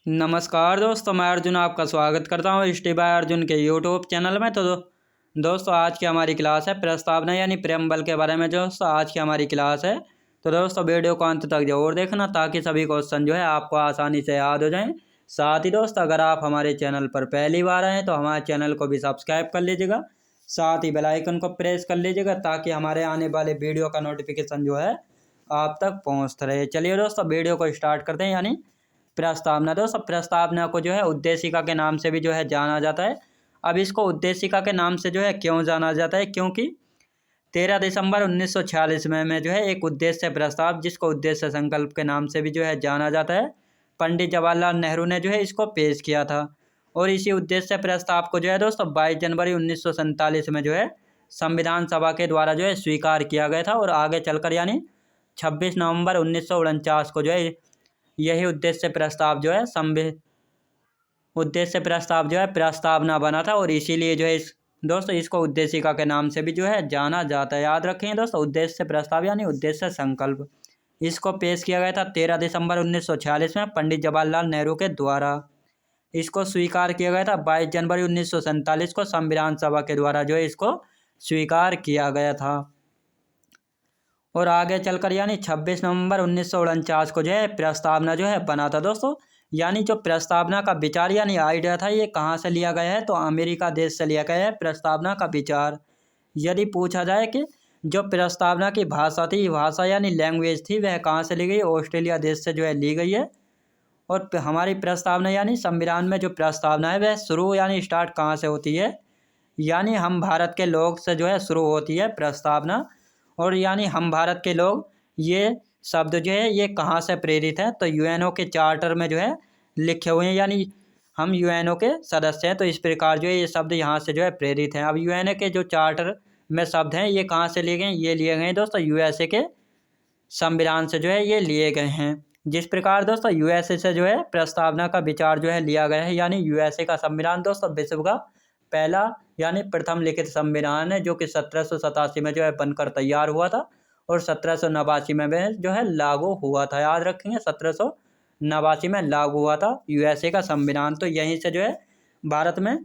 नमस्कार दोस्तों, मैं अर्जुन आपका स्वागत करता हूँ स्टडी बाय अर्जुन के यूट्यूब चैनल में। तो दोस्तों आज की हमारी क्लास है प्रस्तावना यानी प्रेमबल के बारे में। दोस्तों आज की हमारी क्लास है, तो दोस्तों वीडियो को अंत तक जरूर देखना ताकि सभी क्वेश्चन जो है आपको आसानी से याद हो जाएं। साथ ही दोस्तों अगर आप हमारे चैनल पर पहली बार आए तो हमारे चैनल को भी सब्सक्राइब कर लीजिएगा, साथ ही बेल आइकन को प्रेस कर लीजिएगा ताकि हमारे आने वाले वीडियो का नोटिफिकेशन जो है आप तक पहुँचता रहे। चलिए दोस्तों वीडियो को स्टार्ट करते हैं। यानी प्रस्तावना, दोस्तों प्रस्तावना को जो है उद्देशिका के नाम से भी जो है जाना जाता है। अब इसको उद्देशिका के नाम से जो है क्यों जाना जाता है, क्योंकि 13 दिसंबर 1946 में जो है एक उद्देश्य प्रस्ताव, जिसको उद्देश्य संकल्प के नाम से भी जो है जाना जाता है, पंडित जवाहरलाल नेहरू ने जो है इसको पेश किया था। और इसी उद्देश्य प्रस्ताव को जो है दोस्तों 22 जनवरी 1947 में जो है संविधान सभा के द्वारा जो है स्वीकार किया गया था। और आगे चलकर यानी 26 नवंबर 1949 को जो है यही उद्देश्य प्रस्ताव जो है प्रस्तावना बना था। और इसीलिए जो है दोस्तों इसको उद्देशिका के नाम से भी जो है जाना जाता है। याद रखेंगे दोस्तों, उद्देश्य प्रस्ताव यानी उद्देश्य संकल्प, इसको पेश किया गया था 13 दिसंबर 1946 में पंडित जवाहरलाल नेहरू के द्वारा। इसको स्वीकार किया गया था 22 जनवरी 1947 को संविधान सभा के द्वारा जो है इसको स्वीकार किया गया था। और आगे चलकर यानी 26 नवंबर 1949 को जो है प्रस्तावना जो है बना था। दोस्तों यानी जो प्रस्तावना का विचार यानी आइडिया था, ये कहाँ से लिया गया है, तो अमेरिका देश से लिया गया है प्रस्तावना का विचार। यदि पूछा जाए कि जो प्रस्तावना की भाषा थी, भाषा यानी लैंग्वेज थी, वह कहाँ से ली गई, ऑस्ट्रेलिया देश से जो है ली गई है। और हमारी प्रस्तावना यानी संविधान में जो प्रस्तावना है वह शुरू यानी स्टार्ट कहाँ से होती है, यानी हम भारत के लोग से जो है शुरू होती है प्रस्तावना। और यानी हम भारत के लोग, ये शब्द जो है ये कहाँ से प्रेरित है, तो यूएनओ के चार्टर में जो है लिखे हुए हैं। यानी हम यूएनओ के सदस्य हैं, तो इस प्रकार जो है ये शब्द यहाँ से जो है प्रेरित हैं। अब यूएनओ के जो चार्टर में शब्द हैं ये कहाँ से लिए गए, ये लिए गए हैं दोस्तों यूएसए के संविधान से जो है ये लिए गए हैं। जिस प्रकार दोस्तों यूएसए से जो है प्रस्तावना का विचार जो है लिया गया है, यानी यूएसए का संविधान दोस्तों विश्व का पहला यानी प्रथम लिखित संविधान है, जो कि 1787 में जो है बनकर तैयार हुआ था और 1789 में जो है लागू हुआ था। याद रखेंगे 1789 में लागू हुआ था यूएसए का संविधान। तो यहीं से जो है भारत में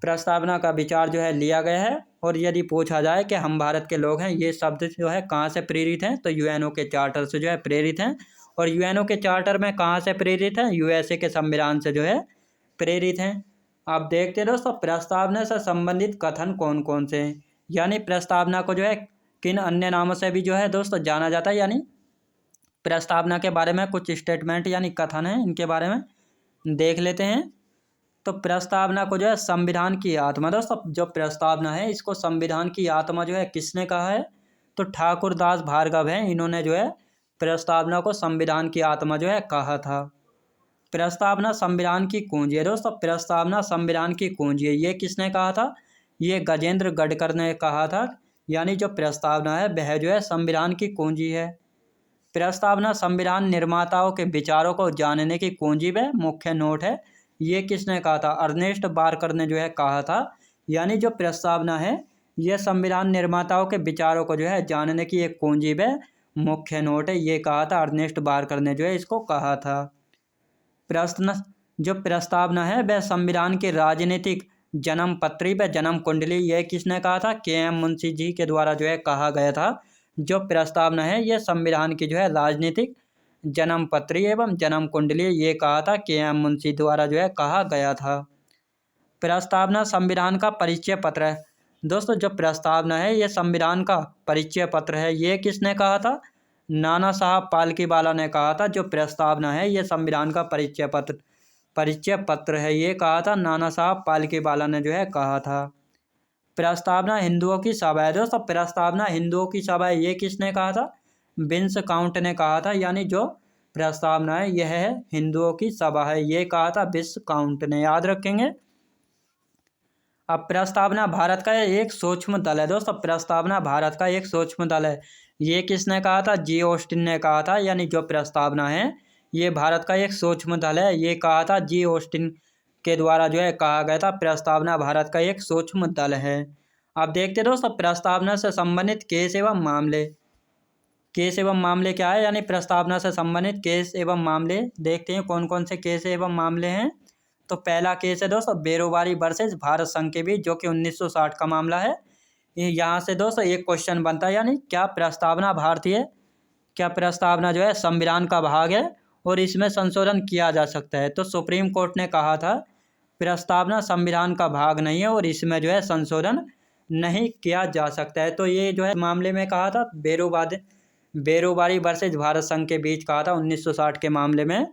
प्रस्तावना का विचार जो है लिया गया है। और यदि पूछा जाए कि हम भारत के लोग हैं, ये शब्द जो है कहाँ से प्रेरित हैं, तो यूएनओ के चार्टर से जो है प्रेरित हैं। और यूएनओ के चार्टर में कहाँ से प्रेरित हैं, यूएसए के संविधान से जो है प्रेरित हैं। आप देखते हैं दोस्तों प्रस्तावना से संबंधित कथन कौन कौन से हैं। यानी प्रस्तावना को जो है किन अन्य नामों से भी जो है दोस्तों जाना जाता है। यानी प्रस्तावना के बारे में कुछ स्टेटमेंट यानी कथन है, इनके बारे में देख लेते हैं। तो प्रस्तावना को जो है संविधान की आत्मा, दोस्तों जो प्रस्तावना है इसको संविधान की आत्मा जो है किसने कहा है, तो ठाकुर दास भार्गव हैं, इन्होंने जो है प्रस्तावना को संविधान की आत्मा जो है कहा था। प्रस्तावना संविधान की कुंजी है, दोस्तों प्रस्तावना संविधान की कुंजी है, ये किसने कहा था, ये गजेंद्र गडकर ने कहा था। यानी जो प्रस्तावना है वह जो है संविधान की कुंजी है। प्रस्तावना संविधान निर्माताओं के विचारों को जानने की कुंजी व मुख्य नोट है, ये किसने कहा था, अर्नेस्ट बारकर ने जो है कहा था। यानी जो प्रस्तावना है यह संविधान निर्माताओं के विचारों को जो है जानने की एक कुंजी व मुख्य नोट है, ये कहा था अर्नेस्ट बारकर ने जो है इसको कहा था। जो प्रस्तावना है वह संविधान की राजनीतिक जन्म पत्री व जन्म कुंडली, यह किसने कहा था, के.एम. मुंशी जी के द्वारा जो है कहा गया था। जो प्रस्तावना है यह संविधान की जो है राजनीतिक जन्म पत्री एवं जन्म कुंडली, ये कहा था के.एम. मुंशी द्वारा जो है कहा गया था। प्रस्तावना संविधान का परिचय पत्र है, दोस्तों जो प्रस्तावना है यह संविधान का परिचय पत्र है, ये किसने कहा था, नाना साहब पालकीवाला ने कहा था। जो प्रस्तावना है यह संविधान का परिचय पत्र है, ये कहा था नाना साहब पालकीवाला ने जो है कहा था। प्रस्तावना हिंदुओं की सभा है, दोस्तों प्रस्तावना हिंदुओं की सभा है, ये किसने कहा था, विंस काउंट ने कहा था। यानी जो प्रस्तावना है यह है हिंदुओं की सभा है, ये कहा था विंस काउंट ने। याद रखेंगे। अब प्रस्तावना भारत का एक सूक्ष्म दल है, दोस्तों प्रस्तावना भारत का एक सूक्ष्म दल है, ये किसने कहा था, जी ऑस्टिन ने कहा था। यानी जो प्रस्तावना है ये भारत का एक सूक्ष्म दल है, ये कहा था जी ऑस्टिन के द्वारा जो है कहा गया था। प्रस्तावना भारत का एक सूक्ष्म दल है। अब देखते दोस्तों प्रस्तावना से संबंधित केस एवं मामले। केस एवं मामले क्या है, यानी प्रस्तावना से संबंधित केस एवं मामले। देखते हैं कौन कौन से केस एवं मामले हैं। तो पहला केस है दोस्तों बेरोबारी वर्सेस भारत संघ के बीच, जो कि 1960 का मामला है। यहाँ से दोस्तों एक क्वेश्चन बनता है, यानी क्या प्रस्तावना जो है संविधान का भाग है और इसमें संशोधन किया जा सकता है। तो सुप्रीम कोर्ट ने कहा था प्रस्तावना संविधान का भाग नहीं है और इसमें जो है संशोधन नहीं किया जा सकता है। तो ये जो है मामले में कहा था बेरोबारी वर्सेज भारत संघ के बीच कहा था 1960 के मामले में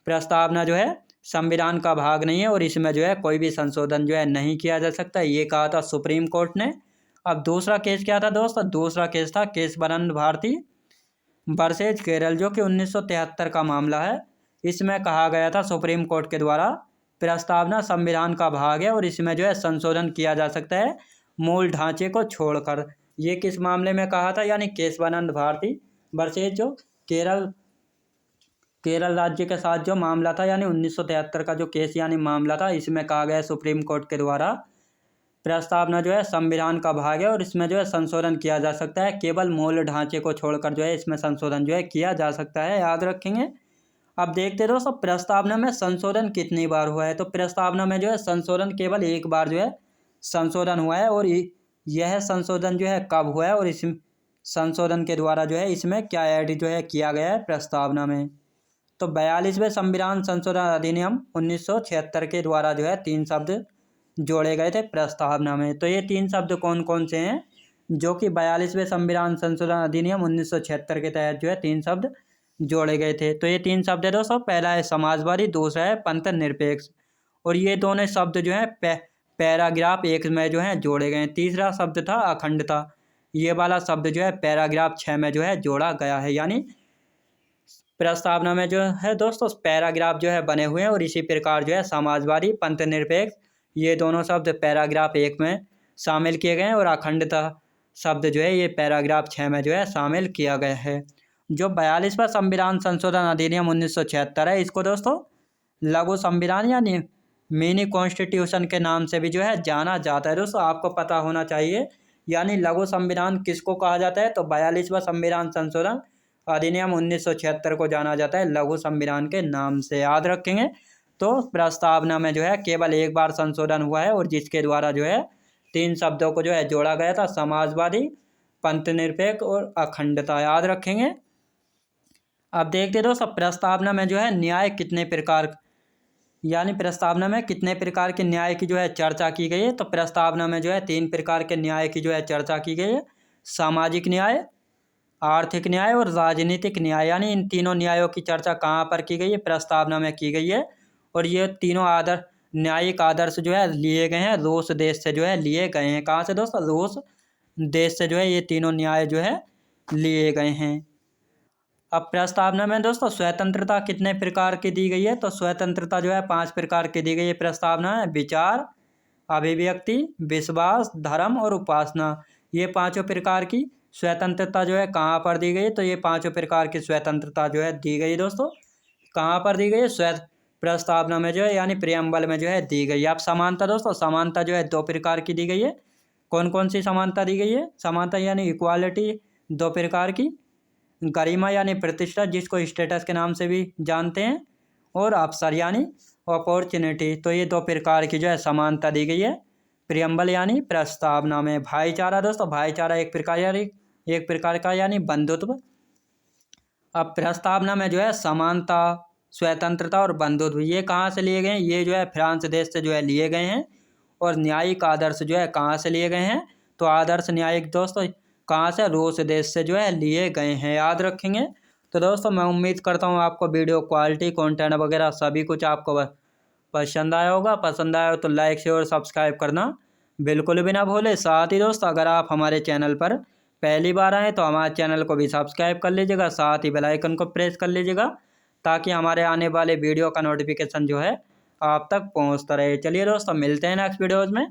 प्रस्तावना जो है संविधान का भाग नहीं है और इसमें जो है कोई भी संशोधन जो है नहीं किया जा सकता, ये कहा था सुप्रीम कोर्ट ने। अब दूसरा केस क्या था दोस्तों, दूसरा केस था केशवानंद भारती वर्सेज केरल, जो कि 1973 का मामला है। इसमें कहा गया था सुप्रीम कोर्ट के द्वारा प्रस्तावना संविधान का भाग है और इसमें जो है संशोधन किया जा सकता है मूल ढांचे को छोड़कर। ये किस मामले में कहा था, यानी केशवानंद भारती वर्सेज जो केरल राज्य के साथ जो मामला था, यानी 1973 का जो केस यानी मामला था, इसमें कहा गया सुप्रीम कोर्ट के द्वारा प्रस्तावना जो है संविधान का भाग है और इसमें जो है संशोधन किया जा सकता है, केवल मूल ढांचे को छोड़कर जो है इसमें संशोधन जो है किया जा सकता है, याद रखेंगे। अब देखते हैं दोस्तों प्रस्तावना में संशोधन कितनी बार हुआ है। तो प्रस्तावना में जो है संशोधन केवल एक बार जो है संशोधन हुआ है और यह संशोधन जो है कब हुआ है और इस संशोधन के द्वारा जो है इसमें क्या ऐड जो है किया गया है प्रस्तावना में। तो 42वें संविधान संशोधन अधिनियम 1976 के द्वारा जो है 3 शब्द जोड़े गए थे प्रस्तावना में। तो ये 3 शब्द कौन कौन से हैं, जो कि 42वें संविधान संशोधन अधिनियम 1976 के तहत जो है 3 शब्द जोड़े गए थे। तो ये 3 शब्द है दोस्तों, पहला है समाजवादी, दूसरा है पंथ निरपेक्ष और ये दोनों शब्द जो है पैराग्राफ 1 में जो है जोड़े गए हैं। तीसरा शब्द था अखंडता, ये वाला शब्द जो है पैराग्राफ 6 में जो है जोड़ा गया है। यानी प्रस्तावना में जो है दोस्तों पैराग्राफ जो है बने हुए हैं और इसी प्रकार जो है समाजवादी, पंथ निरपेक्ष ये दोनों शब्द पैराग्राफ 1 में शामिल किए गए हैं और अखंडता शब्द जो है ये पैराग्राफ 6 में जो है शामिल किया गया है। जो 42वां संविधान संशोधन अधिनियम 1976 है, इसको दोस्तों लघु संविधान यानी मिनी कॉन्स्टिट्यूशन के नाम से भी जो है जाना जाता है। दोस्तों आपको पता होना चाहिए, यानी लघु संविधान किसको कहा जाता है, तो 42वां संविधान संशोधन अधिनियम 1976 को जाना जाता है लघु संविधान के नाम से, याद रखेंगे। तो प्रस्तावना में जो है केवल एक बार संशोधन हुआ है और जिसके द्वारा जो है 3 शब्दों को जो है जोड़ा गया था, समाजवादी, पंथ निरपेक्ष और अखंडता, याद रखेंगे। अब देखते दोस्तों प्रस्तावना में जो है न्याय कितने प्रकार, यानी प्रस्तावना में कितने प्रकार के न्याय की जो है चर्चा की गई है। तो प्रस्तावना में जो है 3 प्रकार के न्याय की जो है चर्चा की गई है, सामाजिक न्याय, आर्थिक न्याय और राजनीतिक न्याय। यानी इन तीनों न्यायों की चर्चा कहाँ पर की गई है, प्रस्तावना में की गई है और ये तीनों न्यायिक आदर्श जो है लिए गए हैं रूस देश से जो है लिए गए हैं। कहाँ से दोस्तों, रूस देश से जो है ये तीनों न्याय जो है लिए गए हैं। अब प्रस्तावना में दोस्तों स्वतंत्रता कितने प्रकार की दी गई है, तो स्वतंत्रता जो है 5 प्रकार की दी गई है प्रस्तावना है, विचार, अभिव्यक्ति, विश्वास, धर्म और उपासना। ये 5 प्रकार की स्वतंत्रता जो है कहाँ पर दी गई है, तो ये 5 प्रकार की स्वतंत्रता जो है दी गई दोस्तों कहाँ पर दी गई है, प्रस्तावना में जो है यानी प्रियम्बल में जो है दी गई है। अब समानता दोस्तों, समानता जो है 2 प्रकार की दी गई है। कौन कौन सी समानता दी गई है, समानता यानी इक्वालिटी 2 प्रकार की, गरिमा यानी प्रतिष्ठा जिसको स्टेटस के नाम से भी जानते हैं, और अवसर यानी अपॉर्चुनिटी। तो ये 2 प्रकार की जो है समानता दी गई है प्रियम्बल यानी प्रस्तावना में। भाईचारा दोस्तों, भाईचारा एक प्रकार का यानी बंधुत्व। अब प्रस्तावना में जो है समानता, स्वतंत्रता और बंधुत्व ये कहाँ से लिए गए हैं, ये जो है फ्रांस देश से जो है लिए गए हैं। और न्यायिक आदर्श जो है कहाँ से लिए गए हैं, तो आदर्श न्यायिक दोस्तों कहाँ से, रूस देश से जो है लिए गए हैं, याद रखेंगे। तो दोस्तों मैं उम्मीद करता हूँ आपको वीडियो क्वालिटी, कंटेंट वगैरह सभी कुछ आपको पसंद आया होगा। पसंद आया हो तो लाइक शेयर और सब्सक्राइब करना बिल्कुल भी ना भूले। साथ ही दोस्तों अगर आप हमारे चैनल पर पहली बार आएँ तो हमारे चैनल को भी सब्सक्राइब कर लीजिएगा, साथ ही बेल आइकन को प्रेस कर लीजिएगा ताकि हमारे आने वाले वीडियो का नोटिफिकेशन जो है आप तक पहुँचता रहे। चलिए दोस्तों मिलते हैं नेक्स्ट वीडियोज़ में।